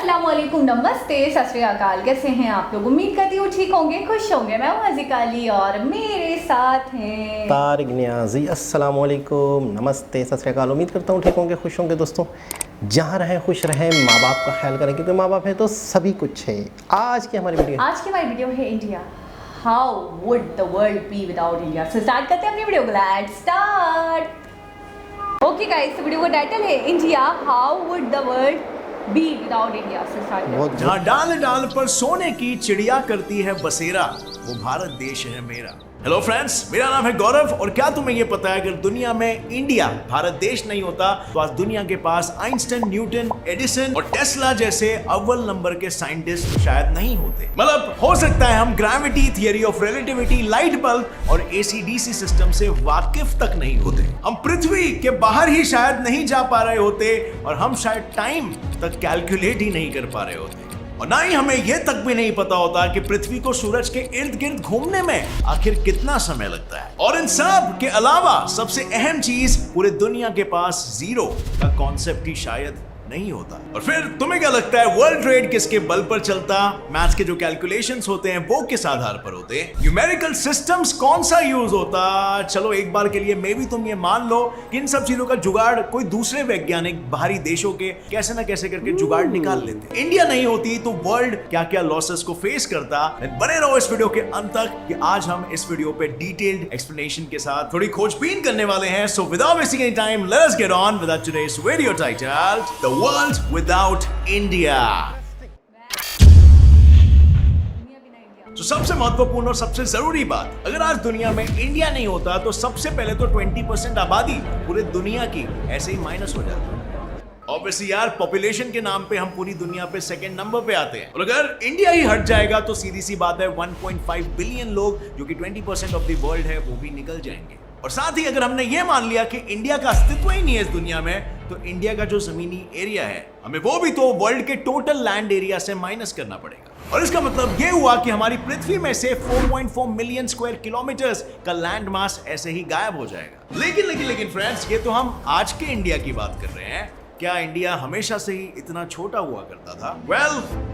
अस्सलाम वालेकुम, नमस्ते, सत श्री अकाल। कैसे हैं आप लोग? उम्मीद करती हूँ ठीक होंगे, खुश होंगे। मैं हूँ हज़ीका अली और मेरे साथ हैं तारिक नियाज़ी। अस्सलाम वालेकुम, नमस्ते, सत श्री अकाल। उम्मीद करता हूँ ठीक होंगे, खुश होंगे। दोस्तों, जहाँ रहें खुश रहें, माँ बाप का ख्याल करें, क्योंकि माँ बाप है तो सभी कुछ है। आज की हमारी वीडियो है India. How would the world be without India. So start करते हैं अपनी वीडियो को। Let's start. Okay guys, video का टाइटल है India, how would the world be without India. से स्टार्ट। जहाँ डाल डाल पर सोने की चिड़िया करती है बसेरा, वो भारत देश है मेरा। हेलो फ्रेंड्स, मेरा नाम है गौरव और क्या तुम्हें ये पता है अगर दुनिया में इंडिया भारत देश नहीं होता तो आज दुनिया के पास आइंस्टाइन, न्यूटन, एडिसन और टेस्ला जैसे अव्वल नंबर के साइंटिस्ट शायद नहीं होते। मतलब हो सकता है हम gravity, theory of relativity, light bulb और एसी-डीसी सिस्टम से वाकिफ तक नहीं होते। हम पृथ्वी के बाहर ही शायद नहीं जा पा रहे होते और हम शायद टाइम तक कैलकुलेट ही नहीं कर पा रहे होते और ना ही हमें यह तक भी नहीं पता होता कि पृथ्वी को सूरज के इर्द गिर्द घूमने में आखिर कितना समय लगता है। और इन सब के अलावा सबसे अहम चीज, पूरे दुनिया के पास जीरो का कॉन्सेप्ट ही शायद नहीं होता। और फिर तुम्हें क्या लगता है वर्ल्ड ट्रेड किसके बल पर चलता? मैथ्स के जो कैलकुलेशंस होते हैं वो किस आधार पर होते? न्यूमेरिकल सिस्टम्स कौन सा यूज होता? चलो एक बार के लिए मे भी तुम ये मान लो कि इन सब चीजों का जुगाड़ कोई दूसरे वैज्ञानिक बाहरी देशों के कैसे ना कैसे करके जुगाड़ निकाल लेते। इंडिया नहीं होती तो वर्ल्ड क्या क्या लॉसेस को फेस करता। बने रहो इस वीडियो के अंत तक कि आज हम इस वीडियो पे डिटेल्ड एक्सप्लेनेशन के साथ थोड़ी खोजबीन करने वाले हैं। So without wasting any time, let's get on with today's video titled the world without India. तो सबसे महत्वपूर्ण और सबसे जरूरी बात, अगर आज दुनिया में इंडिया नहीं होता तो सबसे पहले तो 20% आबादी पूरे दुनिया की ऐसे ही माइनस हो जाती। ऑब्वियसली यार, पॉपुलेशन के नाम पे हम पूरी दुनिया पे सेकंड नंबर पे आते हैं और अगर इंडिया ही हट जाएगा तो सीधी सी बात है 1.5 बिलियन लोग, जो कि 20% ऑफ द वर्ल्ड है, वो भी निकल जाएंगे। और साथ ही अगर हमने ये मान लिया कि इंडिया का अस्तित्व ही नहीं है इस दुनिया में, तो इंडिया का जो जमीनी एरिया है हमें वो भी तो वर्ल्ड के टोटल लैंड एरिया से माइनस करना पड़ेगा। और इसका मतलब ये हुआ कि हमारी पृथ्वी में से 4.4 मिलियन स्क्वायर किलोमीटर्स का लैंड मास ऐसे ही गायब हो जाएगा। लेकिन फ्रेंड्स, ये तो हम आज के इंडिया की बात कर रहे हैं। क्या इंडिया हमेशा से ही इतना छोटा हुआ करता था?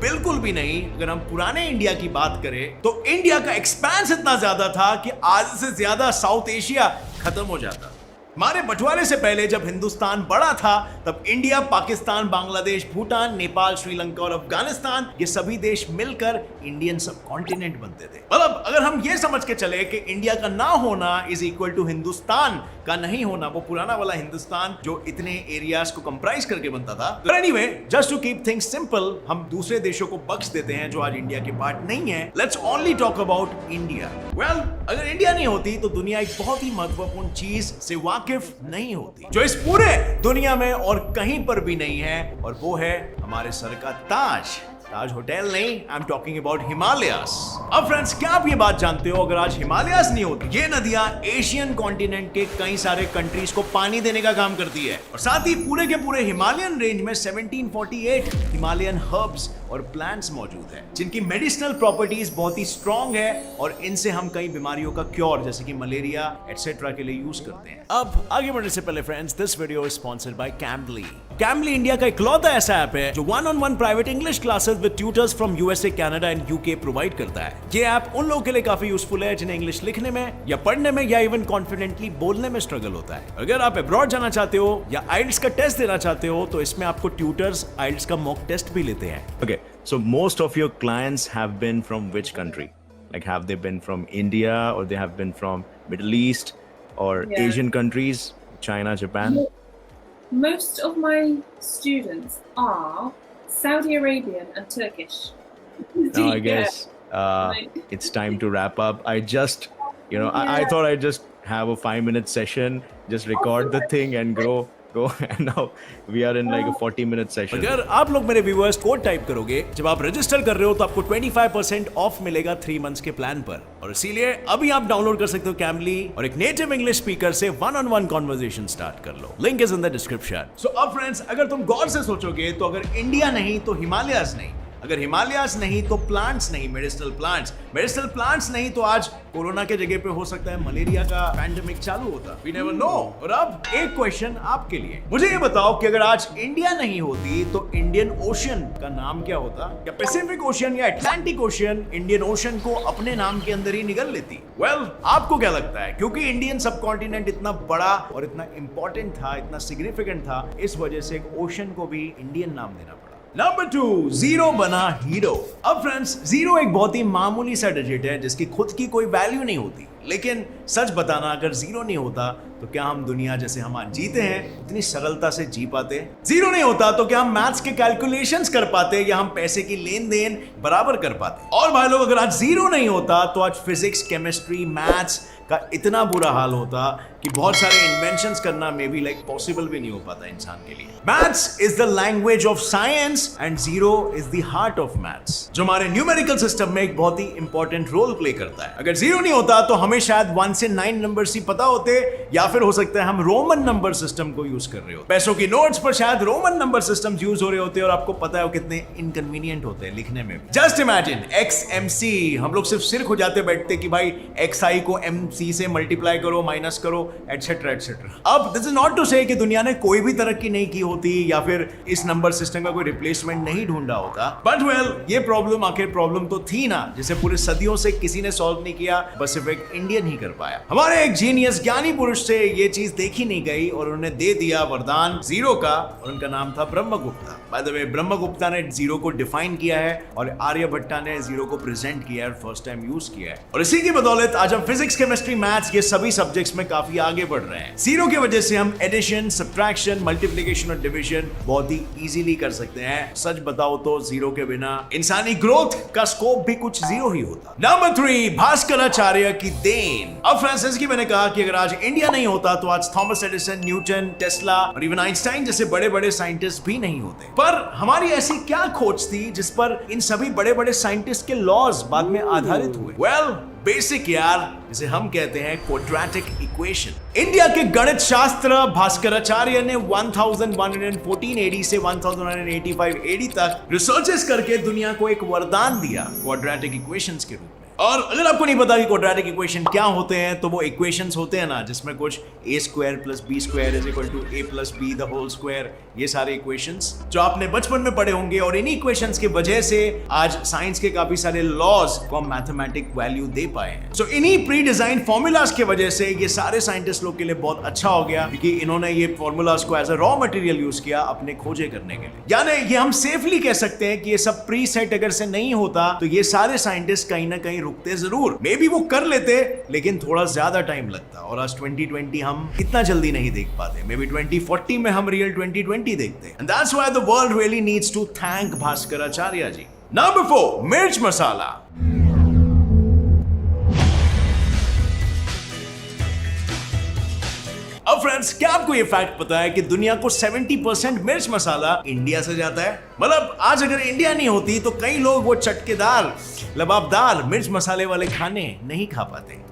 बिल्कुल भी नहीं। अगर हम पुराने इंडिया की बात करें तो इंडिया का एक्सपेंस इतना ज्यादा था कि आज से ज्यादा साउथ एशिया खत्म हो जाता। हमारे बंटवारे से पहले जब हिंदुस्तान बड़ा था तब इंडिया, पाकिस्तान, बांग्लादेश, भूटान, नेपाल, श्रीलंका और अफगानिस्तान, ये सभी देश मिलकर इंडियन सब कॉन्टिनेंट बनते थे। मतलब अगर हम ये समझ के चले कि इंडिया का ना होना इज इक्वल टू हिंदुस्तान का नहीं होना, वो पुराना वाला हिंदुस्तान जो इतने एरियाज को कंप्राइज करके बनता था। But anyway, just to keep things simple, हम दूसरे देशों को बख्श देते हैं जो आज इंडिया के पार्ट नहीं है। Let's only talk about India. अगर इंडिया नहीं होती तो दुनिया एक बहुत ही महत्वपूर्ण चीज से वाकिफ नहीं होती, जो इस पूरे दुनिया में और कहीं पर भी नहीं है, और वो है हमारे सर का ताज। ताज होटल नहीं, I am talking about Himalayas. अब फ्रेंड्स, क्या आप ये बात जानते हो, अगर आज हिमालयास नहीं होती, ये नदियां एशियन कॉन्टिनेंट के कई सारे कंट्रीज को पानी देने का काम करती है और साथ ही पूरे के पूरे हिमालयन रेंज में 1748 हिमालयन हर्ब्स और प्लांट्स मौजूद हैं, जिनकी मेडिसिनल प्रॉपर्टीज बहुत ही स्ट्रॉन्ग है और इनसे हम कई बीमारियों का क्योर जैसे कि मलेरिया एटसेट्रा के लिए यूज करते हैं। अब आगे बढ़ने से पहले friends, this video is sponsored by Cambly. Cambly India का इकलौता ऐसा ऐप है जो 1-on-1 private English classes with tutors from USA, Canada and UK provide करता है। ये ऐप उन लोगों के लिए काफी यूजफुल है जिन्हें इंग्लिश लिखने में या पढ़ने में या इवन कॉन्फिडेंटली बोलने में स्ट्रगल होता है। अगर आप अब्रॉड जाना चाहते हो या आइल्स का टेस्ट देना चाहते हो तो इसमें आपको ट्यूटर्स आइल्स का मॉक टेस्ट भी लेते हैं। Okay, so most of your clients have been from which country? Like, have they been from India or they have been from Middle East or Asian countries, China, Japan? Most of my students are Saudi Arabian and Turkish. Now I guess it's time to wrap up. I just, I thought I'd just have a 5-minute session, just record the thing and go, and now we are in like a 40-minute session. अगर आप लोग मेरे viewers code type करोगे जब आप register कर रहे हो तो आपको 25% ऑफ मिलेगा 3 मंथ्स के प्लान पर, और इसीलिए अभी आप डाउनलोड कर सकते हो कैम्बली और एक नेटिव इंग्लिश स्पीकर से 1-on-1 कॉन्वर्सेशन स्टार्ट कर लो। Link is in the description. So अब फ्रेंड्स, अगर तुम गौर से सोचोगे तो अगर इंडिया नहीं तो हिमालयाज नहीं, अगर हिमालयास नहीं तो प्लांट्स नहीं, मेडिसिनल प्लांट्स नहीं तो आज कोरोना के जगह पे हो सकता है मलेरिया का पैंडेमिक चालू होता। We never know. और अब एक क्वेश्चन आपके लिए, मुझे ये बताओ कि अगर आज इंडिया नहीं होती तो इंडियन ओशन का नाम क्या होता? क्या पैसिफिक ओशन या अटलांटिक ओशन इंडियन ओशन को अपने नाम के अंदर ही निगल लेती? वेल, आपको क्या लगता है? क्योंकि इंडियन सब कॉन्टिनेंट इतना बड़ा और इतना इंपॉर्टेंट था, इतना सिग्निफिकेंट था, इस वजह से एक ओशन को भी इंडियन नाम देना पड़ा। नंबर 2, जीरो बना हीरो। अब फ्रेंड्स, जीरो एक बहुत ही मामूली सा डिजिट है जिसकी खुद की कोई वैल्यू नहीं होती, लेकिन सच बताना, अगर जीरो नहीं होता तो क्या हम दुनिया जैसे हम आज जीते हैं इतनी सरलता से जी पाते? जीरो नहीं होता तो क्या हम मैथ्स के कैलकुलेशंस कर पाते या हम पैसे की लेन देन बराबर कर पाते? और भाई लोग, अगर आज जीरो नहीं होता तो आज फिजिक्स, केमिस्ट्री, मैथ्स का इतना बुरा हाल होता कि बहुत सारे इन्वेंशंस करना मे बी लाइक पॉसिबल भी नहीं हो पाता इंसान के लिए। Maths is the language of science and zero is the heart of maths, जो हमारे न्यूमेरिकल सिस्टम में एक बहुत ही इंपॉर्टेंट रोल प्ले करता है। अगर जीरो नहीं होता तो हमें शायद 1 से 9 नंबर्स ही पता होते, या फिर हो सकता है हम रोमन नंबर सिस्टम को यूज कर रहे हो। पैसों की नोट्स पर शायद रोमन नंबर सिस्टम यूज हो रहे होते और आपको पता है वो कितने इनकन्वीनियंट होते हैं लिखने में। जस्ट इमेजिन XMC, हम लोग सिर्फ सिर खुजाते बैठते कि भाई XI को MC से मल्टीप्लाई करो, माइनस करो, एटसेट्रा एटसेट्रा। अब दिस इज नॉट टू से कि दुनिया ने कोई भी तरक्की नहीं की होती या फिर इस नंबर सिस्टम का कोई रिप्लेसमेंट नहीं ढूंढा होता, बट वेल, ये प्रॉब्लम आखिर प्रॉब्लम तो थी ना, जिसे पूरे सदियों से किसी ने सॉल्व नहीं किया, बस सिर्फ एक इंडियन ही कर पाया। हमारे एक जीनियस ज्ञानी पुरुष से ये चीज देखी नहीं गई और उन्होंने दे दिया वरदान जीरो का, और उनका नाम था Brahmagupta. By the way, Brahmagupta ने जीरो को डिफाइन किया है और आर्यभट्टा ने जीरो को प्रेजेंट किया है और फर्स्ट टाइम यूज किया है, और इसी की बदौलत आज हम फिजिक्स, केमिस्ट्री, मैथ्स, ये सभी सब्जेक्ट्स में काफी आगे बढ़ रहे हैं। जीरो की वजह से हम एडिशन, सब्ट्रैक्शन, मल्टीप्लिकेशन और डिवीजन बहुत ही इजीली कर सकते हैं। सच बताओ तो जीरो के बिना इंसानी ग्रोथ का स्कोप भी कुछ जीरो ही होता। नंबर 3, भास्कराचार्य की देन। अब फ्रांसिस की मैंने कहा कि अगर आज इंडिया नहीं होता तो आज थॉमस एडिसन, न्यूटन, टेस्ला और इवन आइंस्टाइन जैसे बड़े बड़े साइंटिस्ट भी नहीं होते। पर हमारी ऐसी क्या खोज थी जिस पर इन सभी बड़े बड़े साइंटिस्ट के लॉज बाद में आधारित हुए? वेल, बेसिक यार, जिसे हम कहते हैं क्वाड्रेटिक इक्वेशन। इंडिया के गणित शास्त्र भास्कराचार्य ने 1114 AD से 1185 AD तक रिसर्चेस करके दुनिया को एक वरदान दिया क्वाड्रेटिक इक्वेशंस के रूप में। और अगर आपको नहीं पता कि क्वाड्रेटिक इक्वेशन क्या होते हैं, तो वो इक्वेशंस होते हैं ना जिसमें कुछ a² + b² = a + b the whole square, ये सारे इक्वेशंस जो आपने बचपन में पढ़े होंगे, और इन्हीं इक्वेशंस की वजह से आज साइंस के काफी सारे लॉज को हम मैथमेटिक वैल्यू दे पाए हैं। सो इन्हीं प्री डिजाइन फॉर्मूलाज की वजह से ये सारे साइंटिस्ट लोग के लिए बहुत अच्छा हो गया, क्योंकि इन्होंने ये फॉर्मूलाज को as a raw material use किया अपने खोजे करने के लिए। यानी ये हम सेफली कह सकते हैं कि ये सब प्री सेट अगर से नहीं होता तो ये सारे साइंटिस्ट कहीं ना कहीं रुकते जरूर, मे बी वो कर लेते लेकिन थोड़ा ज्यादा टाइम लगता, और आज 2020 हम इतना जल्दी नहीं देख पाते। मे बी 2040 में हम रियल 2020 देखते हैं। And that's why the world really needs to thank Bhaskaracharya ji. Number 4, मिर्च मसाला। अब फ्रेंड्स, क्या आपको ये फैक्ट पता है कि दुनिया को 70% मिर्च मसाला इंडिया से जाता है? मतलब आज अगर इंडिया नहीं होती तो कई लोग वो चटकेदार, लबाबदार मिर्च मसाले वाले खाने नहीं खा पाते।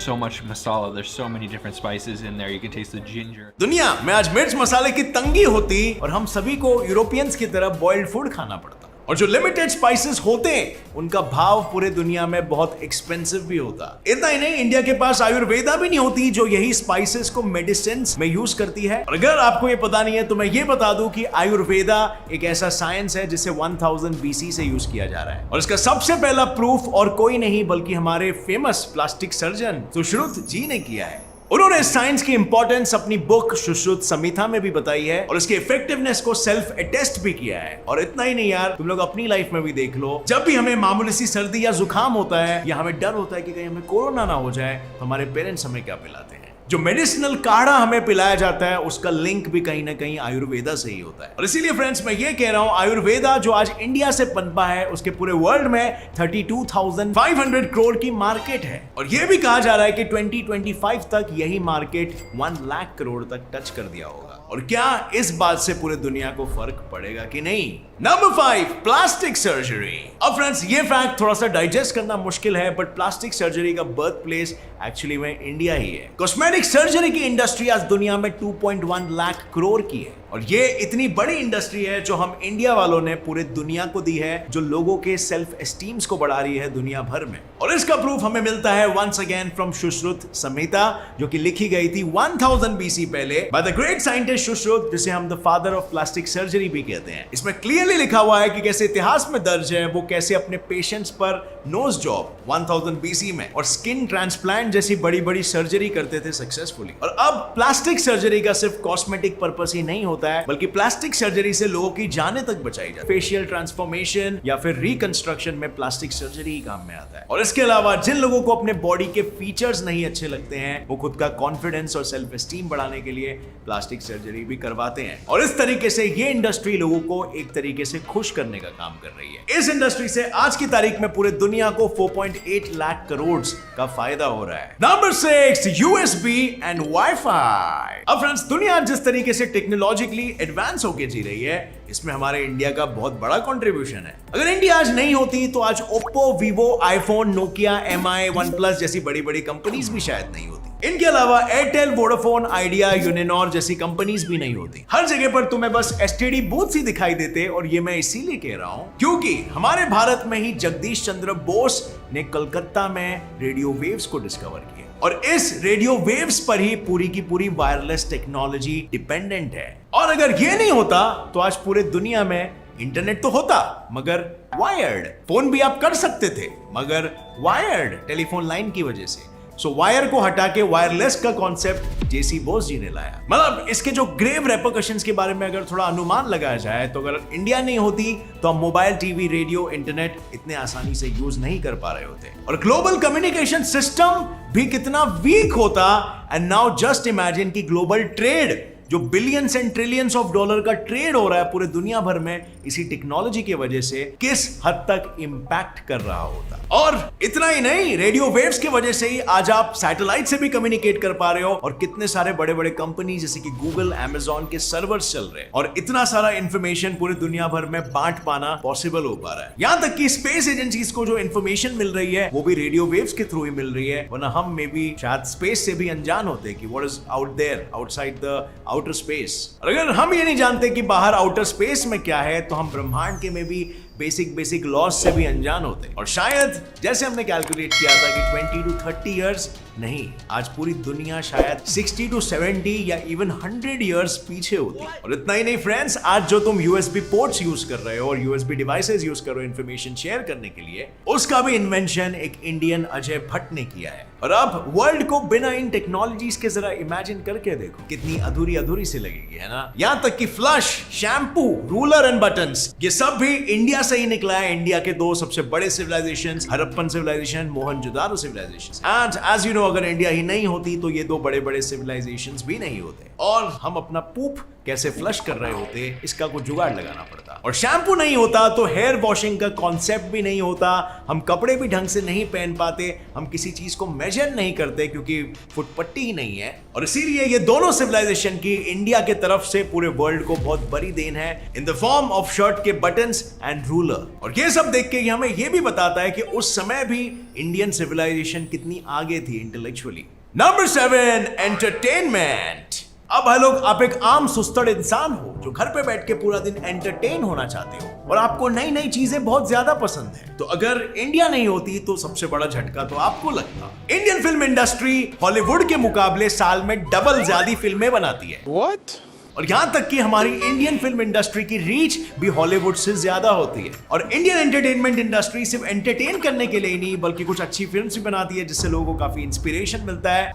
So much masala, there's so many different spices in there, you can taste the ginger. दुनिया में आज मिर्च मसाले की तंगी होती और हम सभी को यूरोपियंस की तरह बॉइल्ड फूड खाना पड़ता, और जो लिमिटेड स्पाइसेस होते हैं उनका भाव पूरे दुनिया में बहुत एक्सपेंसिव भी होता। इतना ही नहीं, इंडिया के पास आयुर्वेदा भी नहीं होती जो यही स्पाइसेस को मेडिसिन में यूज करती है। और अगर आपको ये पता नहीं है तो मैं ये बता दूं कि आयुर्वेदा एक ऐसा साइंस है जिसे 1000 BC से यूज किया जा रहा है, और इसका सबसे पहला प्रूफ और कोई नहीं बल्कि हमारे फेमस प्लास्टिक सर्जन सुश्रुत जी ने किया है। उन्होंने साइंस की इंपॉर्टेंस अपनी बुक सुश्रुत संहिता में भी बताई है और इसके इफेक्टिवनेस को सेल्फ अटेस्ट भी किया है। और इतना ही नहीं यार, तुम लोग अपनी लाइफ में भी देख लो, जब भी हमें मामूली सी सर्दी या जुकाम होता है या हमें डर होता है कि कहीं हमें कोरोना ना हो जाए, तो हमारे पेरेंट्स हमें क्या पिलाते हैं? जो मेडिसिनल काढ़ा हमें पिलाया जाता है उसका लिंक भी कहीं ना कहीं आयुर्वेदा से ही होता है। और इसीलिए फ्रेंड्स, मैं ये कह रहा हूं, आयुर्वेदा जो आज इंडिया से पनपा है उसके पूरे वर्ल्ड में 32,500 करोड़ की मार्केट है, और यह भी कहा जा रहा है कि 2025 तक यही मार्केट 1 लाख करोड़ तक टच कर दिया होगा। और क्या इस बात से पूरे दुनिया को फर्क पड़ेगा कि नहीं? Number 5, plastic surgery. अब फ्रेंड्स, ये फैक्ट थोड़ा सा डाइजेस्ट करना मुश्किल है, बट प्लास्टिक सर्जरी का बर्थ प्लेस एक्चुअली में इंडिया ही है। कॉस्मेटिक सर्जरी की इंडस्ट्री आज दुनिया में 2.1 लाख करोड़ की है, और ये इतनी बड़ी इंडस्ट्री है जो हम इंडिया वालों ने पूरे दुनिया को दी है, जो लोगों के सेल्फ एस्टीम्स को बढ़ा रही है दुनिया भर में। और इसका प्रूफ हमें मिलता है once again from Sushruta Samhita, जो कि लिखी गई थी 1000 BC पहले by the great scientist Sushruta, जिसे हम the father of plastic surgery भी कहते हैं। इसमें क्लियरली लिखा हुआ है कि कैसे इतिहास में दर्ज है वो कैसे अपने पेशेंट्स पर नोज जॉब 1000 BC में और स्किन ट्रांसप्लांट जैसी बड़ी बड़ी सर्जरी करते थे सक्सेसफुली। और अब प्लास्टिक सर्जरी का सिर्फ कॉस्मेटिक पर्पस ही नहीं होता है, बल्कि प्लास्टिक सर्जरी से लोगों की जानें तक बचाई जाती है। फेशियल ट्रांसफॉर्मेशन या फिर रिकंस्ट्रक्शन में प्लास्टिक सर्जरी ही काम में आता है। और इसके अलावा जिन लोगों को अपने बॉडी के फीचर्स नहीं अच्छे लगते हैं, वो खुद का कॉन्फिडेंस और सेल्फ एस्टीम बढ़ाने के लिए प्लास्टिक सर्जरी भी करवाते हैं। और इस तरीके से ये इंडस्ट्री लोगों को एक तरीके से खुश करने का काम कर रही है। इस इंडस्ट्री से आज की तारीख में पूरे दुनिया को 4.8 लाख करोड़ का फायदा हो रहा है। Number 6, USB and wifi. अब फ्रेंड्स, दुनिया जिस तरीके से टेक्नोलॉजिकली एडवांस होके जी रही है, इसमें हमारे इंडिया का बहुत बड़ा कंट्रीब्यूशन है। अगर इंडिया आज नहीं होती तो आज Oppo, Vivo, iPhone, Nokia, MI, OnePlus जैसी बड़ी बड़ी कंपनीज भी शायद नहीं होती। इनके अलावा एयरटेल, वोडाफोन, आइडिया, यूनिनॉर जैसी कंपनीज भी नहीं होती। हर जगह पर तुम्हें बस STD बूथ ही दिखाई देते, और ये मैं इसीलिए कह रहा हूं क्योंकि हमारे भारत में ही जगदीश चंद्र बोस ने कलकत्ता में रेडियो वेव्स को डिस्कवर किया, और इस रेडियो वेव्स पर ही पूरी की पूरी वायरलेस टेक्नोलॉजी डिपेंडेंट है। और अगर ये नहीं होता तो आज पूरे दुनिया में इंटरनेट तो होता, मगर वायर्ड। फोन भी आप कर सकते थे, मगर वायर्ड टेलीफोन लाइन की वजह से। सो वायर को हटा के वायरलेस का कॉन्सेप्ट जेसी बोस जी ने लाया। मतलब इसके जो ग्रेव रेपरकशंस के बारे में अगर थोड़ा अनुमान लगाया जाए, तो अगर इंडिया नहीं होती तो हम मोबाइल, टीवी, रेडियो, इंटरनेट इतने आसानी से यूज नहीं कर पा रहे होते, और ग्लोबल कम्युनिकेशन सिस्टम भी कितना वीक होता। एंड नाउ जस्ट इमेजिन कि ग्लोबल ट्रेड, जो billions and trillions of dollar का ट्रेड हो रहा है पूरे दुनिया भर में, इसी टेक्नोलॉजी की वजह से किस हद तक इंपैक्ट कर रहा होता। और इतना ही नहीं, रेडियो वेव्स की वजह से ही आज आप सैटेलाइट से भी कम्युनिकेट कर पा रहे हो, और कितने सारे बड़े बड़े कंपनी जैसे कि गूगल, अमेजॉन के सर्वर्स चल रहे हैं, और इतना सारा इंफॉर्मेशन पूरे दुनिया भर में बांट पाना पॉसिबल हो पा रहा है। यहां तक कि स्पेस एजेंसीज को जो इंफॉर्मेशन मिल रही है वो भी रेडियो वेव्स के थ्रू ही मिल रही है, वरना हम में भी शायद स्पेस से भी अनजान होते कि what is out there outside the outer space. और अगर हम ये नहीं जानते कि बाहर आउटर स्पेस में क्या है, तो हम ब्रह्मांड के में भी बेसिक लॉज से भी अनजान होते। और शायद जैसे हमने कैलकुलेट किया था कि 20 to 30 इयर्स नहीं, आज पूरी दुनिया शायद 60 to 70 या इवन 100 इयर्स पीछे होती। और इतना ही नहीं फ्रेंड्स, आज जो तुम USB पोर्ट्स यूज कर रहे हो और USB डिवाइसेस यूज कर रहे हो इंफॉर्मेशन शेयर करने के लिए, उसका भी इन्वेंशन एक इंडियन अजय भट्ट ने किया है। और अब वर्ल्ड को बिना इन टेक्नोलॉजीज के जरा इमेजिन करके देखो, कितनी अधूरी से लगेगी, है ना। यहां तक कि flush, shampoo, ruler and buttons, ये सब भी इंडिया से ही निकला है। इंडिया के दो सबसे बड़े civilizations, Harappan civilization, Mohenjodaro civilization. And as you know, अगर इंडिया ही नहीं होती तो ये दो बड़े बड़े सिविलाइजेशंस भी नहीं होते, और हम अपना पूप कैसे फ्लश कर रहे होते, इसका कुछ जुगाड़ लगाना पड़ता। और शैम्पू नहीं होता तो हेयर वॉशिंग का कॉन्सेप्ट भी नहीं होता, हम कपड़े भी ढंग से नहीं पहन पाते, हम किसी चीज को मेजर नहीं करते क्योंकि फुटपट्टी ही नहीं है। और इसीलिए ये दोनों सिविलाइजेशन की इंडिया के तरफ से पूरे वर्ल्ड को बहुत बड़ी देन है, in the form of shirt के बटन्स एंड रूलर। और ये सब देख के हमें ये भी बताता है कि उस समय भी इंडियन सिविलाइजेशन कितनी आगे थी इंटेलेक्चुअली। Number 7, entertainment. अब भाई लोग, आप एक आम सुस्तड़ इंसान हो जो घर पे बैठ के पूरा दिन एंटरटेन होना चाहते हो, और आपको नई नई चीजें बहुत ज्यादा पसंद है। तो अगर इंडिया नहीं होती तो सबसे बड़ा झटका तो आपको लगता। इंडियन फिल्म इंडस्ट्री हॉलीवुड के मुकाबले साल में डबल ज्यादा फिल्में बनाती है। What? और यहां तक कि हमारी इंडियन फिल्म इंडस्ट्री की रीच भी हॉलीवुड से ज्यादा होती है। और इंडियन एंटरटेनमेंट इंडस्ट्री सिर्फ एंटरटेन करने के लिए ही नहीं, बल्कि कुछ अच्छी फिल्म्स भी बनाती है जिससे लोगों को काफी इंस्पिरेशन मिलता है।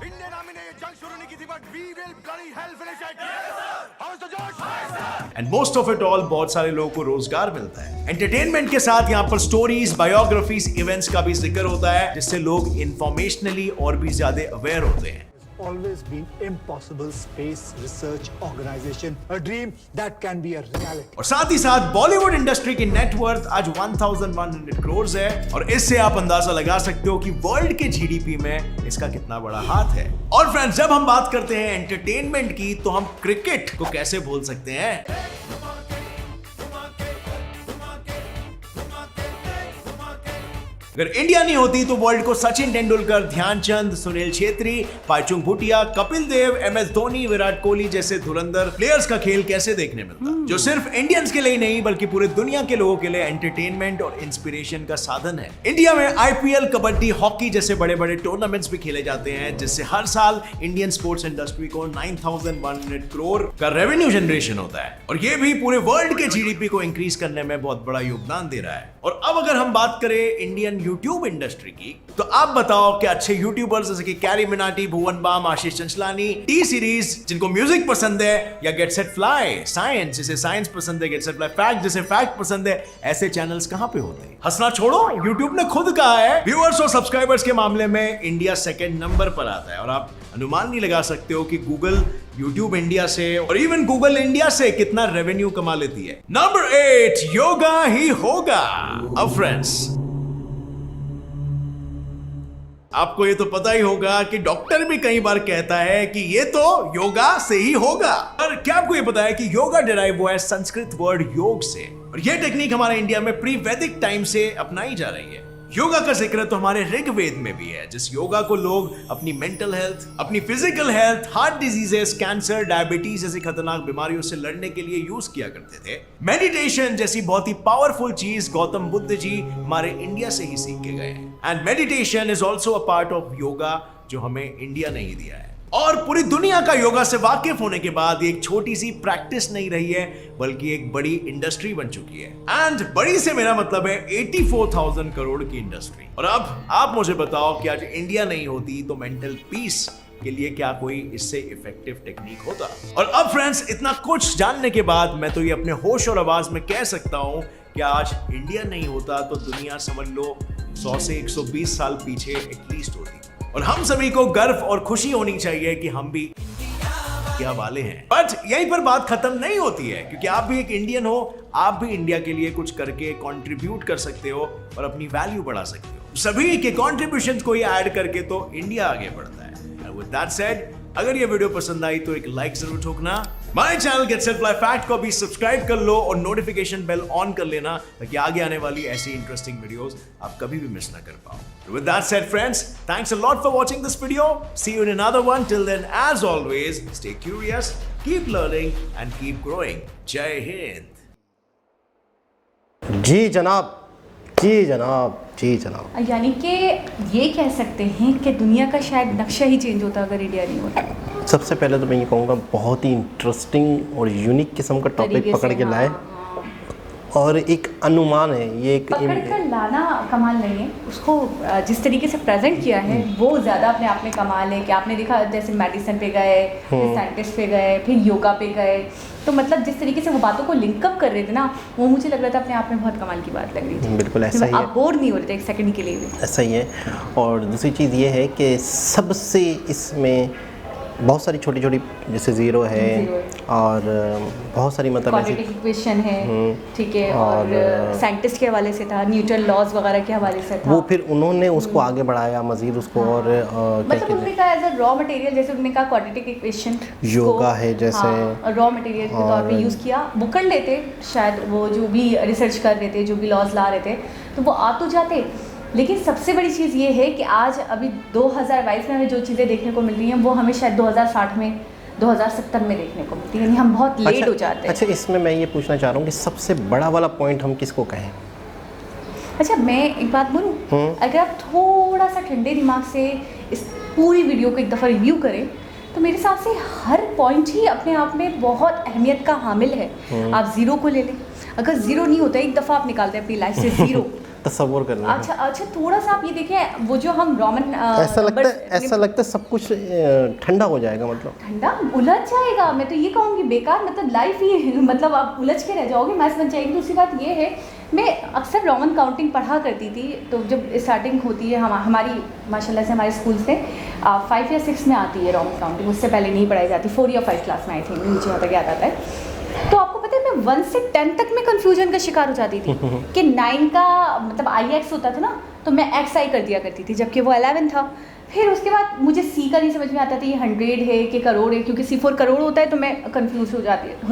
And most of it all, बहुत सारे लोगों को रोजगार मिलता है। एंटरटेनमेंट के साथ यहाँ पर स्टोरीज, बायोग्राफीज, इवेंट्स का भी जिक्र होता है, जिससे लोग इंफॉर्मेशनली और भी ज्यादा अवेयर होते हैं। Always been impossible space research organization, a dream that can be a reality. और साथ ही साथ बॉलीवुड इंडस्ट्री की नेटवर्थ आज 1100 करोड़ है, और इससे आप अंदाजा लगा सकते हो कि वर्ल्ड के जीडीपी में इसका कितना बड़ा हाथ है। और फ्रेंड्स, जब हम बात करते हैं एंटरटेनमेंट की, तो हम क्रिकेट को कैसे भूल सकते हैं। अगर इंडिया नहीं होती तो वर्ल्ड को सचिन तेंदुलकर, ध्यानचंद, सुनील छेत्री, पाइचुंग भूटिया, कपिल देव, MS धोनी, विराट कोहली जैसे धुरंधर प्लेयर्स का खेल कैसे देखने मिलता, जो सिर्फ इंडियंस के लिए नहीं बल्कि पूरे दुनिया के लोगों के लिए एंटरटेनमेंट और इंस्पिरेशन का साधन है। इंडिया में IPL, कबड्डी, हॉकी जैसे बड़े बड़े टूर्नामेंट्स भी खेले जाते हैं, जिससे हर साल इंडियन स्पोर्ट्स इंडस्ट्री को 9,100 करोड़ का रेवेन्यू जनरेशन होता है, और ये भी पूरे वर्ल्ड के GDP को इंक्रीज करने में बहुत बड़ा योगदान दे रहा है। और अब अगर हम बात करें इंडियन यूट्यूब इंडस्ट्री की, तो आप बताओ कि अच्छे यूट्यूबर्स जैसे कि कैरी मिनाटी, भुवन बाम, आशीष चंचलानी, टी सीरीज जिनको म्यूजिक पसंद है, या गेट सेट फ्लाई, साइंस जिसे साइंस पसंद है, गेट सेट फ्लाई फैक्ट जिसे फैक्ट पसंद है, ऐसे चैनल्स कहां पे होते हैं? हंसना छोड़ो, यूट्यूब ने खुद कहा है व्यूअर्स और सब्सक्राइबर्स के मामले में इंडिया सेकंड नंबर पर आता है, और आप अनुमान नहीं लगा सकते हो कि गूगल यूट्यूब इंडिया से और इवन गूगल इंडिया से कितना रेवेन्यू कमा लेती है। नंबर 8, योगा ही होगा। अब फ्रेंड्स, आपको ये तो पता ही होगा कि डॉक्टर भी कई बार कहता है कि ये तो योगा से ही होगा। और क्या आपको ये पता है कि योगा डिराइव हुआ है संस्कृत वर्ड योग से, और ये टेक्निक हमारे इंडिया में प्री वैदिक टाइम से अपनाई जा रही है। योगा का जिक्र तो हमारे ऋग्वेद में भी है, जिस योगा को लोग अपनी मेंटल हेल्थ, अपनी physical health, heart diseases, cancer, diabetes जैसी खतरनाक बीमारियों से लड़ने के लिए यूज किया करते थे। मेडिटेशन जैसी बहुत ही पावरफुल चीज गौतम बुद्ध जी हमारे इंडिया से ही सीख के गए हैं, and meditation is also a part of yoga जो हमें इंडिया ने ही दिया है। और पूरी दुनिया का योगा से वाकिफ होने के बाद एक छोटी सी प्रैक्टिस नहीं रही है, बल्कि एक बड़ी इंडस्ट्री बन चुकी है। एंड बड़ी से मेरा मतलब है 84,000 करोड़ की इंडस्ट्री। और अब आप मुझे बताओ कि आज इंडिया नहीं होती तो मेंटल पीस के लिए क्या कोई इससे इफेक्टिव टेक्निक होता? और अब फ्रेंड्स, इतना कुछ जानने के बाद मैं तो ये अपने होश और आवाज में कह सकता हूं कि आज इंडिया नहीं होता तो दुनिया समझ लो 100 से 120 साल पीछे एटलीस्ट होती। और हम सभी को गर्व और खुशी होनी चाहिए कि हम भी इंडिया वाले हैं। बट यहीं पर बात खत्म नहीं होती है, क्योंकि आप भी एक इंडियन हो, आप भी इंडिया के लिए कुछ करके कंट्रीब्यूट कर सकते हो और अपनी वैल्यू बढ़ा सकते हो। सभी के कंट्रीब्यूशंस को ये ऐड करके तो इंडिया आगे बढ़ता है। And with that said, अगर ये वीडियो पसंद आई तो एक लाइक जरूर ठोकना। हमारे channel get set fly fact को भी सब्सक्राइब कर लो और नोटिफिकेशन बेल ऑन कर लेना, ताकि आगे आने वाली ऐसी इंटरेस्टिंग वीडियोस आप कभी भी मिस ना कर पाओ। With that said, friends, thanks a lot for watching this video. See you in another one. Till then, as always, stay curious, keep learning, and keep growing. Jai Hind. जी जनाब, जी जनाब, जी जनाब। यानी कि ये कह सकते हैं कि दुनिया का शायद नक्शा ही चेंज होता अगर इंडिया नहीं होता। सबसे पहले तो मैं ये कहूँगा बहुत ही इंटरेस्टिंग और यूनिक किस्म का टॉपिक पकड़ के लाए, और एक अनुमान है ये, एक पकड़ कर लाना कमाल नहीं है, उसको जिस तरीके से प्रेजेंट किया है वो ज़्यादा अपने आप में कमाल है। कि आपने देखा जैसे मेडिसिन पे गए, फिर साइंटिस्ट पे गए, फिर योगा पे गए, तो मतलब जिस तरीके से वो बातों को लिंकअप कर रहे थे ना, वो मुझे लग रहा था अपने आप में बहुत कमाल की बात लग रही थी। बिल्कुल ऐसा ही है, आप बोर नहीं हो रहे थे एक सेकंड के लिए भी। ऐसा ही है। और दूसरी चीज़ ये है कि सबसे इसमें बहुत सारी छोटी छोटी जैसे ज़ीरो है और बहुत सारी मतलब क्वाड्रेटिक इक्वेशन है, ठीक है, और साइंटिस्ट के हवाले से था, न्यूटन लॉज वगैरह के हवाले से था। वो फिर उन्होंने उसको आगे बढ़ाया मज़ीद उसको, और मतलब उन्होंने कहा एज अ रॉ मटेरियल, जैसे उन्होंने कहा क्वाड्रेटिक इक्वेशन योगा है जैसे रॉ मटेरियल के तौर पे यूज़ किया। वो कर लेते शायद, वो जो भी रिसर्च कर रहे थे, जो भी लॉज ला रहे थे, तो वो आ तो जाते। लेकिन सबसे बड़ी चीज़ ये है कि आज अभी 2022 में हमें जो चीज़ें देखने को मिल रही हैं वो हमें शायद 2060 में, 2070 में देखने को मिलती है, यानी हम बहुत लेट हो जाते हैं। अच्छा, इसमें मैं ये पूछना चाह रहा हूँ कि सबसे बड़ा वाला पॉइंट हम किसको कहें? अच्छा, मैं एक बात बोलूँ, अगर आप थोड़ा सा ठंडे दिमाग से इस पूरी वीडियो को एक दफ़ा रिव्यू करें तो मेरे हिसाब से हर पॉइंट ही अपने आप में बहुत अहमियत का हामिल है। आप ज़ीरो को ले लें, अगर ज़ीरो नहीं होता एक दफ़ा आप निकालते हैं अपनी लाइफ से ज़ीरो, तस्वुर करना। अच्छा, थोड़ा सा आप ये देखें, वो जो हम रोमन ऐसा लगता है सब कुछ ठंडा हो जाएगा, मतलब ठंडा उलझ जाएगा। मैं तो ये कहूँगी बेकार, मतलब लाइफ ही मतलब आप उलझ के रह जाओगे, मैस बन जाएगी। दूसरी बात ये है, मैं अक्सर रोमन काउंटिंग पढ़ा करती थी, तो जब स्टार्टिंग होती है हमारी माशाल्लाह से हमारे स्कूल से 5 या 6 में आती है रोमन काउंटिंग, उससे पहले नहीं पढ़ाई जाती, 4 या 5 क्लास में आई थी, मुझे यहाँ तक याद आता है। तो आपको पता है मैं 1 से 10 तक में कंफ्यूजन का शिकार हो जाती थी कि 9 का मतलब IX होता था ना, तो मैं XI कर दिया करती थी, जबकि वो 11 था। फिर उसके बाद मुझे सी का नहीं समझ में आता था ये 100 है कि करोड़ है, क्योंकि C4 करोड़ होता है तो मैं कंफ्यूज हो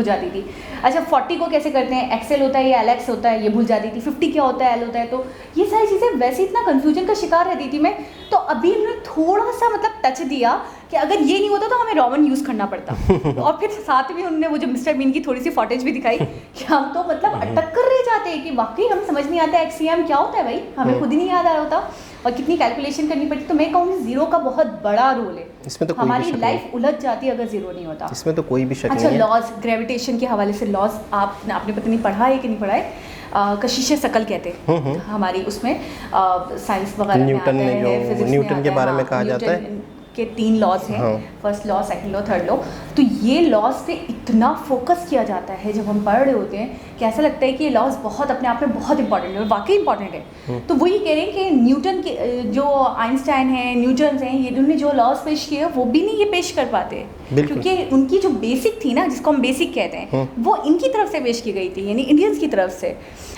जाती थी। अच्छा 40 को कैसे करते हैं, एक्सेल होता है या LX होता है ये भूल जाती थी, 50 क्या होता है L होता है, तो ये सारी चीज़ें वैसे इतना कन्फ्यूजन का शिकार रहती थी मैं। तो अभी उन्होंने थोड़ा सा मतलब टच दिया कि अगर ये नहीं होता तो हमें रोमन यूज़ करना पड़ता। और फिर साथ में उन्होंने वो जो मिस्टर बीन की थोड़ी सी फॉटेज भी दिखाई कि हम तो मतलब अटक कर रह जाते हैं कि वाकई हमें समझ नहीं आता XCM क्या होता है भाई, हमें खुद ही नहीं याद आ रहा होता और कितनी कैलकुलेशन करनी पड़ती। तो मैं कहूँगी जीरो का बहुत बड़ा रोल है इसमें, तो हमारी लाइफ उलझ जाती है अगर जीरो नहीं होता। इसमें तो कोई भी शक अच्छा नहीं है। लॉज, ग्रेविटेशन के हवाले से लॉज आपने पता नहीं पढ़ा है कि नहीं पढ़ा है, कशिश शकल कहते हैं हमारी उसमें साइंस वगैरह में आता न्यूटन ने है, जो फिजिक्स न्यूटन में के आता बारे में कहा न्यूटन जाता है के 3 लॉज हैं, हाँ। First law, second law, third law. तो ये लॉज पे इतना फोकस किया जाता है जब हम पढ़ रहे होते हैं कि ऐसा लगता है कि ये लॉज बहुत अपने आप में बहुत इंपॉर्टेंट है और वाकई इंपॉर्टेंट है। तो वही कह रहे हैं कि न्यूटन के जो आइंस्टाइन हैं, न्यूटन्स हैं, ये उन्होंने जो लॉज पेश किए वो भी नहीं ये पेश कर पाते, क्योंकि उनकी जो बेसिक थी ना, जिसको हम बेसिक कहते हैं, वो इनकी तरफ से पेश की गई थी, यानी इंडियंस की तरफ से।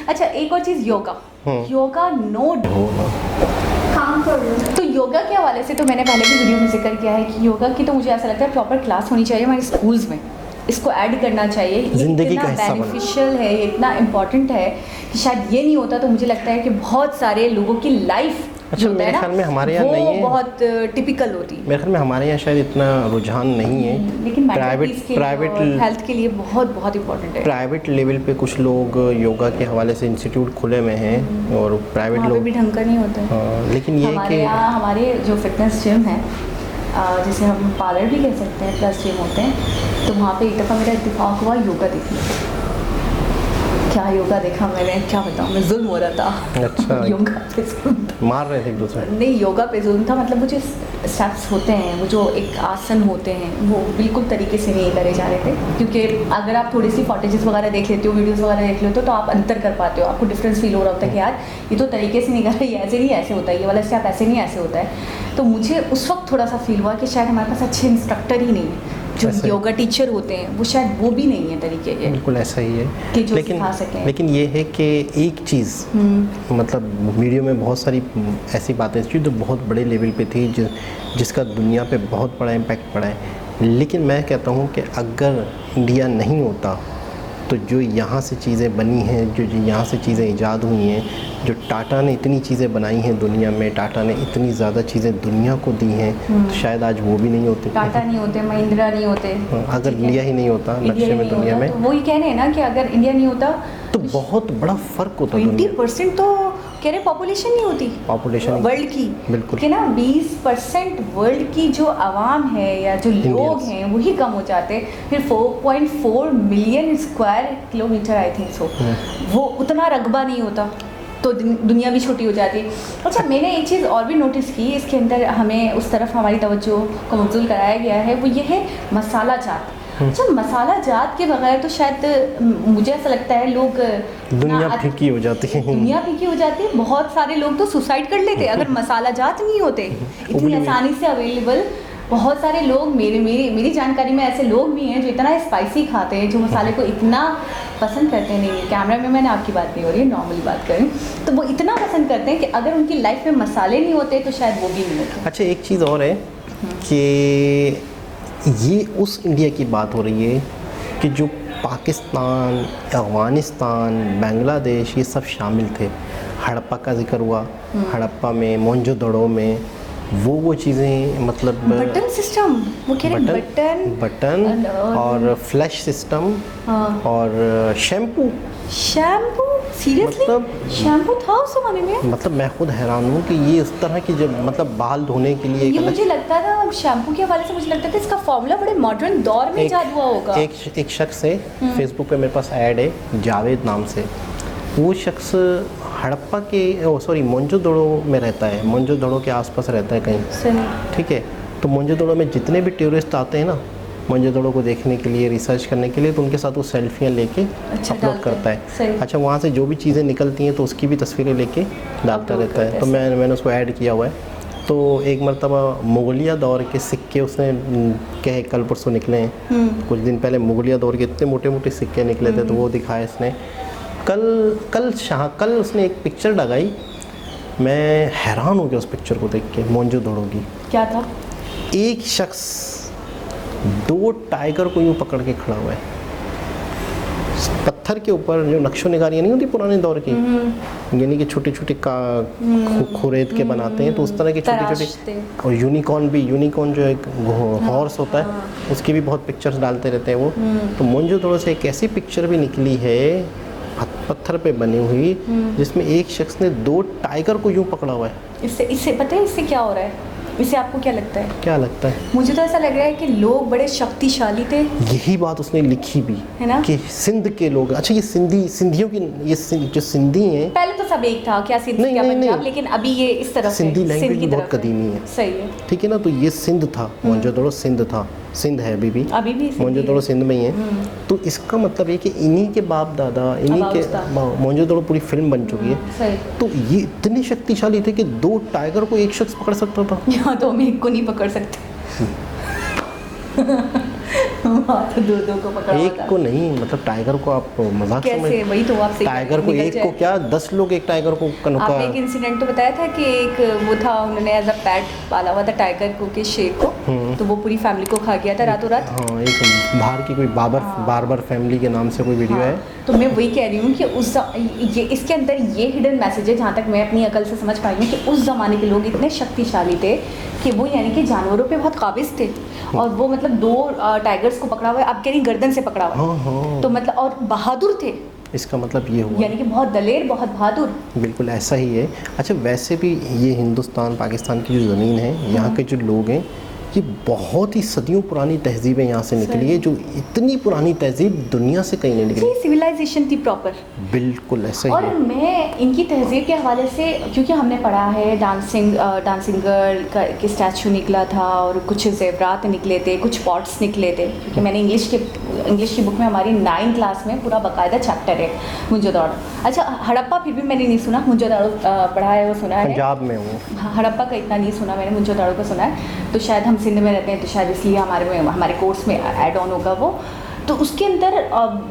अच्छा एक और चीज़, योगा नो काम कर रहे हो तो योगा के हवाले से तो मैंने पहले भी वीडियो में जिक्र किया है कि योगा की तो मुझे ऐसा लगता है प्रॉपर क्लास होनी चाहिए हमारे स्कूल्स में, इसको ऐड करना चाहिए। ये जिंदगी इतना का हिस्सा बना। बेनिफिशियल है, ये इतना इम्पॉर्टेंट है कि शायद ये नहीं होता तो मुझे लगता है कि बहुत सारे लोगों की लाइफ अच्छा, मेरे ख्याल में हमारे यहाँ नहीं है, बहुत टिपिकल होती है। मेरे ख्याल में हमारे यहाँ शायद इतना रुझान नहीं है, लेकिन प्राइवेट हेल्थ के लिए बहुत बहुत इंपॉर्टेंट है। प्राइवेट लेवल पे कुछ लोग योगा के हवाले से इंस्टीट्यूट खुले में हैं और प्राइवेट वहाँ पे लोग भी ढंग का नहीं होता है। हाँ, लेकिन ये हमारे कि यहाँ हमारे जो फिटनेस जिम है, जिसे हम पार्लर भी कह सकते हैं, प्लस जिम होते हैं, तो वहाँ पे एक दफ़ा मेरा इत्तेफाक हुआ योगा देखने। क्या योगा देखा मैंने, क्या बताऊँ मैं, जुल्म हो रहा था। अच्छा योगा पे जुल्म था। मार रहे थे एक दूसरे को। नहीं, योगा पे जुल्म था, मतलब वो जो स्टेप्स होते हैं, वो जो एक आसन होते हैं, वो बिल्कुल तरीके से नहीं करे जा रहे थे। क्योंकि अगर आप थोड़ी सी फॉटेजेस वगैरह देख लेते हो, वीडियोस वगैरह देख लेते हो, तो आप अंतर कर पाते हो, आपको डिफरेंस फील हो रहा होता है कि यार ये तो तरीके से नहीं कर रहा है, ऐसे नहीं ऐसे होता है, ये वाला स्टेप ऐसे नहीं ऐसे होता है। तो मुझे उस वक्त थोड़ा सा फील हुआ कि शायद हमारे पास अच्छे इंस्ट्रक्टर ही नहीं है, जो योगा टीचर होते हैं वो शायद वो भी नहीं है तरीके के, बिल्कुल ऐसा ही है कि जो सिखा सकें। लेकिन ये है कि एक चीज़ मतलब वीडियो में बहुत सारी ऐसी बातें थी जो बहुत बड़े लेवल पे थी, जिसका दुनिया पे बहुत बड़ा इम्पैक्ट पड़ा है। लेकिन मैं कहता हूँ कि अगर इंडिया नहीं होता तो जो यहाँ से चीज़ें बनी हैं, जो यहाँ से चीज़ें ईजाद हुई हैं, जो टाटा ने इतनी चीज़ें बनाई हैं दुनिया में, टाटा ने इतनी ज़्यादा चीज़ें दुनिया को दी हैं, तो शायद आज वो भी नहीं होते, टाटा नहीं होते, महिंद्रा नहीं होते, अगर इंडिया ही नहीं होता नक्शे में दुनिया में। तो वही कह रहे हैं ना कि अगर इंडिया नहीं होता तो बहुत बड़ा फ़र्क होता। 20% तो कह रहे पॉपुलेशन नहीं होती, पॉपुलेशन वर्ल्ड की, बिल्कुल कि ना 20% वर्ल्ड की जो आवाम है या जो लोग हैं वही कम हो जाते, फिर 4.4 million square kilometre I think so, वो उतना रकबा नहीं होता तो दुनिया भी छोटी हो जाती। अच्छा मैंने एक चीज़ और भी नोटिस की, इसके अंदर हमें उस तरफ हमारी तवज्जो को मबज़ूल कराया गया है, वो ये है मसाला जात। अच्छा मसाला जात के बगैर तो शायद मुझे ऐसा लगता है लोग दुनिया फीकी हो जाती है, दुनिया फीकी हो जाती है। बहुत सारे लोग तो सुसाइड कर लेते अगर मसाला जात नहीं होते इतनी आसानी से अवेलेबल। बहुत सारे लोग मेरी जानकारी में ऐसे लोग भी हैं जो इतना स्पाइसी खाते हैं, जो मसाले को इतना पसंद करते हैं। नहीं कैमरा में मैंने आपकी बात नहीं हो रही है, नॉर्मली बात करें तो वो इतना पसंद करते हैं कि अगर उनकी लाइफ में मसाले नहीं होते तो शायद वो भी नहीं होते। अच्छा एक चीज़ और है कि ये उस इंडिया की बात हो रही है कि जो पाकिस्तान, अफ़गानिस्तान, बांग्लादेश ये सब शामिल थे। हड़प्पा का जिक्र हुआ, हड़प्पा में, मोहनजोदड़ो में वो चीज़ें मतलब बटन सिस्टम, वो कह रहे हैं बटन और फ्लैश सिस्टम और शैम्पू सीरियसली मतलब शैम्पू था उस ज़माने में? मतलब मैं खुद हैरान हूँ कि ये उस तरह की जब मतलब बाल धोने के लिए ये मुझे लगता था शैम्पू के हवाले से मुझे लगता था इसका फॉर्मूला बड़े मॉडर्न दौर में ईजाद हुआ होगा। एक शख्स है फेसबुक पे मेरे पास ऐड है जावेद नाम से, वो शख्स हड़प्पा के मोहनजोदड़ो में रहता है, मोहनजोदड़ो के आसपास रहता है कहीं, ठीक है। तो मोहनजोदड़ो में जितने भी टूरिस्ट आते हैं ना मोहनजोदड़ो को देखने के लिए, रिसर्च करने के लिए, तो उनके साथ वो सेल्फियाँ लेके अपलोड करता है। अच्छा वहाँ से जो भी चीज़ें निकलती हैं तो उसकी भी तस्वीरें लेके डालता रहता है। तो मैंने उसको ऐड किया हुआ है। तो एक मरतबा मुगलिया दौर के सिक्के उसने कहे कल परसों निकले हैं, कुछ दिन पहले मुगलिया दौर के इतने मोटे मोटे सिक्के निकले थे, तो वो दिखाया इसने। कल उसने एक पिक्चर लगाई, मैं हैरान हो गया उस पिक्चर को देख के मोहनजोदड़ो की। क्या था? एक शख्स 2 टाइगर को यूं पकड़ के खड़ा हुआ है, पत्थर के ऊपर जो नक्शो निगारियाँ नहीं होती पुराने दौर की, यानी कि छोटे छोटे खुरेद के बनाते हैं, तो उस तरह के छोटे छोटे, और यूनिकॉर्न जो एक हॉर्स होता है उसकी भी बहुत पिक्चर्स डालते रहते हैं वो। तो मोहनजोदड़ो से एक ऐसी पिक्चर भी निकली है पत्थर पे बनी हुई जिसमें एक शख्स ने 2 टाइगर को यूं पकड़ा हुआ है। इससे पता है इससे क्या हो रहा है? इससे आपको क्या लगता है? क्या लगता है? मुझे तो ऐसा लग रहा है कि लोग बड़े शक्तिशाली थे। यही बात उसने लिखी भी है ना, कि सिंध के लोग, अच्छा ये सिंधियों की, ये जो सिंधी हैं, पहले तो सब एक था, क्या सिंध क्या पंजाब, लेकिन अभी ये इस तरफ सिंधी लैंग्वेज बहुत कदीमी है। सही है, ठीक है ना। तो ये सिंध था, मोहनजोदड़ो सिंध था, सिंध है अभी भी मोहनजोदड़ो सिंध में ही है। तो इसका मतलब ये कि इन्हीं के बाप दादा, इन्हीं के मोहनजोदड़ो पूरी फिल्म बन चुकी है। तो ये इतने शक्तिशाली थे कि 2 टाइगर को एक शख्स पकड़ सकता था। यहाँ तो हम एक को नहीं पकड़ सकते। तो 2 को पकड़ा, एक को नहीं, मतलब टाइगर को आप मजाक कैसे? वही तो आपसे, टाइगर को एक को क्या 10 लोग एक टाइगर को आपने एक इंसिडेंट तो बताया था कि एक वो था, उन्होंने एज अ पेट पाला हुआ था टाइगर को, के शेर को, तो वो पूरी फैमिली को खा गया था रातों रात। हाँ, एक बाहर की कोई बार्बर फैमिली के नाम से कोई वीडियो है। तो मैं वही कह रही हूँ कि ये इसके अंदर ये हिडन मैसेज है, जहाँ तक मैं अपनी अकल से समझ पाई हूँ, कि उस ज़माने के लोग इतने शक्तिशाली थे कि वो यानी कि जानवरों पे बहुत काबिज थे, और वो मतलब 2 टाइगर्स को पकड़ा हुआ है, आप कह रही गर्दन से पकड़ा हुआ है, तो मतलब और बहादुर थे। इसका मतलब ये हुआ यानी कि बहुत दलेर, बहुत बहादुर। बिल्कुल ऐसा ही है। अच्छा वैसे भी ये हिंदुस्तान पाकिस्तान की जो ज़मीन है, यहाँ के जो लोग हैं, ये बहुत ही सदियों पुरानी तहजीबें यहाँ से निकली है, जो इतनी पुरानी तहजीब दुनिया से कहीं नहीं निकली। सिविलाइजेशन थी प्रॉपर। बिल्कुल ऐसा ही और है। मैं इनकी तहजीब के हवाले से, क्योंकि हमने पढ़ा है डांसिंग गर्ल का स्टैचू निकला था, और कुछ जेवरात निकले थे, कुछ पॉट्स निकले थे, क्योंकि मैंने इंग्लिश की बुक में, हमारी 9th क्लास में पूरा बाकायदा चैप्टर है मोहनजोदड़ो। अच्छा हड़प्पा फिर भी मैंने नहीं सुना, मोहनजोदड़ो पढ़ा है, वो सुना है पंजाब में वो, हड़प्पा का इतना नहीं सुना मैंने, मोहनजोदड़ो का सुना है। तो शायद हम सिंध में रहते हैं, तो शायद इसलिए हमारे कोर्स में ऐड ऑन होगा वो। तो उसके अंदर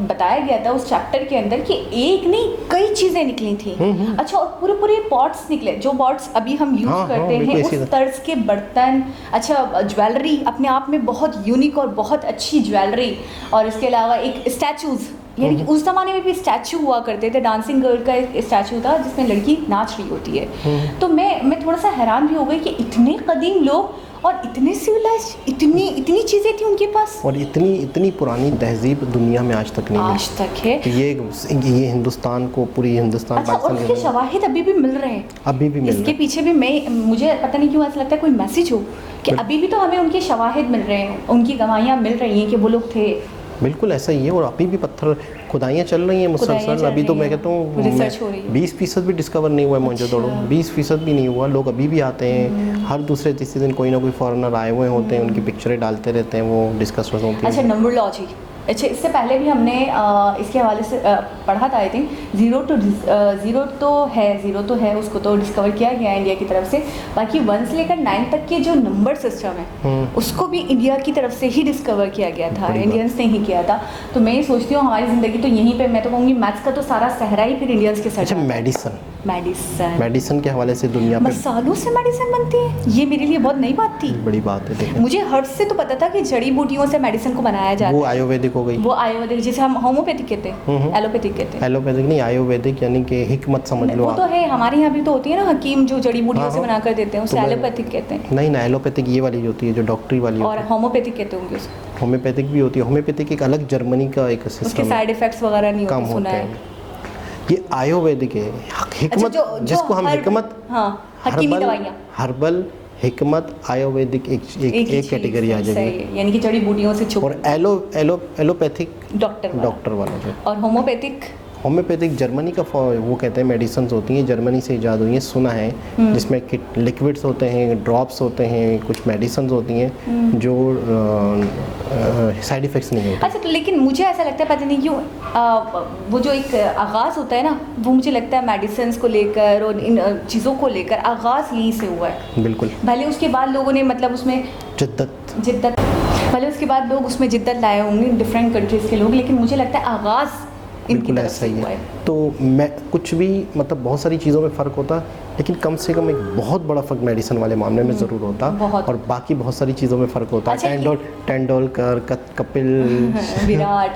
बताया गया था उस चैप्टर के अंदर कि एक नहीं कई चीज़ें निकली थी। अच्छा, और पूरे पॉट्स निकले, जो पॉट्स अभी हम यूज़ करते हैं, उस तर्ज के बर्तन, अच्छा ज्वेलरी अपने आप में बहुत यूनिक और बहुत अच्छी ज्वेलरी, और इसके अलावा एक स्टैचूज़, यानी कि उस ज़माने में भी स्टैचू हुआ करते थे। डांसिंग गर्ल का एक स्टैचू था जिसमें लड़की नाच रही होती है। तो मैं थोड़ा सा हैरान भी हो गई कि इतने कदीम लोग और इतने सिविलाइज, इतनी चीज़ें थी उनके पास, और इतनी पुरानी तहजीब दुनिया में आज तक नहीं आज तक है। तो ये हिंदुस्तान को, पूरी हिंदुस्तान, अच्छा, और उसके शवाहिद अभी भी मिल रहे हैं, अभी भी मिल रहे हैं। इसके पीछे भी मुझे पता नहीं क्यों ऐसा लगता है कोई मैसेज हो कि अभी भी तो हमें उनके शवाहिद मिल रहे हैं, उनकी गवाहियाँ मिल रही हैं कि वो लोग थे। बिल्कुल ऐसा ही है। और अभी भी पत्थर खुदाइयाँ चल रही हैं मुसलसल। अभी तो मैं कहता हूँ 20% भी डिस्कवर नहीं हुआ है मोहनजोदड़ो। 20% भी नहीं हुआ। लोग अभी भी आते हैं, हर दूसरे तीसरे दिन कोई ना कोई फॉरेनर आए हुए होते हैं, उनकी पिक्चरें डालते रहते हैं, वो डिस्कस होती है। अच्छा, नंबरलॉजी, अच्छा इससे पहले भी हमने इसके हवाले से पढ़ा था, आई थिंक ज़ीरो तो है, उसको तो डिस्कवर किया गया है इंडिया की तरफ से। बाकी 1 से लेकर 9 तक के जो नंबर सिस्टम है उसको भी इंडिया की तरफ से ही डिस्कवर किया गया था, इंडियंस ने ही किया था। तो मैं ये सोचती हूँ हमारी ज़िंदगी तो यहीं पे, मैं तो कहूँगी मैथ्स का तो सारा सहरा ही फिर इंडियंस के साथ। मेडिसन के हवाले से दुनिया में मसालों से मेडिसिन बनती है, ये मेरे लिए बहुत नई बात थी, बड़ी बात है। मुझे हर्ब्स से तो पता था कि जड़ी बूटियों से मेडिसिन को बनाया जाता है। वो आयुर्वेदिक हो गई, वो आयुर्वेदिक, जिसे हम होम्योपैथिक कहते हैं, एलोपैथिक कहते हैं। एलोपैथिक नहीं, आयुर्वेदिक यानी कि हिकमत समझ लो। वो तो है, हमारे यहाँ भी तो होती है ना हकीम जो जड़ी बूटियों से बना कर देते हैं, उसे एलोपैथिक कहते हैं। नहीं ना, एलोपैथिक ये वाली होती है जो डॉक्टरी वाली, और होम्योपैथिक कहते होंगे उसको। होम्योपैथिक भी होती है। होम्योपैथिक एक अलग जर्मनी का एक सिस्टम, उसके साइड इफेक्ट्स वगैरह नहीं होते, सुना है। ये आयुर्वेदिक है, हिकमत, जिसको हम हिकमत, हकीमी दवाइयाँ, हर्बल, हिकमत, आयुर्वेदिक एक कैटेगरी आ जाएगी, यानी कि जड़ी बूटियों से छुप। और एलोपैथिक डॉक्टर वाला जो, और होम्योपैथिक जर्मनी का वो कहते हैं मेडिसिन होती हैं, जर्मनी से ईजाद हुई है, सुना है, जिसमें लिक्विड्स होते हैं, ड्रॉप्स होते हैं, कुछ मेडिसिन होती हैं जो साइड इफ़ेक्ट्स नहीं होते। अच्छा, तो लेकिन मुझे ऐसा लगता है पता नहीं क्यों वो जो एक आगाज़ होता है ना, वो मुझे लगता है मेडिसिन को लेकर और इन चीज़ों को लेकर आगाज़ यहीं से हुआ है। बिल्कुल। भले उसके बाद लोगों ने मतलब उसमें जिद्दत भले उसके बाद लोग उसमें जिद्दत लाए होंगे डिफरेंट कंट्रीज़ के लोग, लेकिन मुझे लगता है आगाज़ बिल्कुल तरफ ऐसा से ही हुआ है। तो मैं कुछ भी मतलब बहुत सारी चीज़ों में फ़र्क होता, लेकिन कम से कम एक बहुत बड़ा फ़र्क मेडिसिन वाले मामले में ज़रूर होता, बहुत। और बाकी बहुत सारी चीज़ों में फ़र्क होता। अच्छा, तेंदुलकर, कपिल, विराट,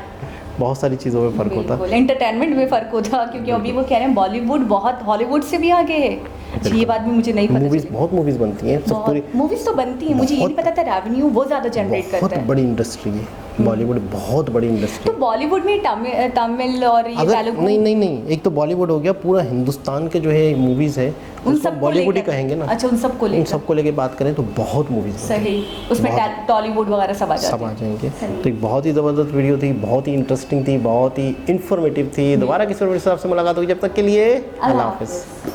बहुत सारी चीज़ों में फ़र्क होता। बिल्कुल एंटरटेनमेंट में फ़र्क होता, क्योंकि अभी वो कह रहे हैं बॉलीवुड बहुत हॉलीवुड से भी आगे है। अच्छा, ये बात भी मुझे नहीं पता मूवीज़, चली। बहुत मूवीज़ बनती हैं, सब पूरी मूवीज़ तो बनती हैं, मुझे ये नहीं बहुत- पता था रेवेन्यू वो ज़्यादा जनरेट करता बहुत है। बड़ी इंडस्ट्री है बॉलीवुड, बहुत बड़ी इंडस्ट्री। तो बॉलीवुड में तमिल और ये अगर तेलुगु, नहीं, एक तो बॉलीवुड हो गया, पूरा हिंदुस्तान के जो है मूवीज़ है उन उसको सबको बॉलीवुड ही लेकर- कहेंगे ना। अच्छा, उन सबको उन लेकर, सबको लेके बात करें तो बहुत मूवीज़ सही, उसमें टॉलीवुड वगैरह सब आ जाते सब आ हैं। जाएंगे। सही। तो एक बहुत ही ज़बरदस्त वीडियो थी, बहुत ही इंटरेस्टिंग थी, बहुत ही इन्फॉर्मेटिव थी। दोबारा किसी और वीडियो से आपसे मुलाकात होगी, जब तक के लिए अल्लाह हाफ़िज़।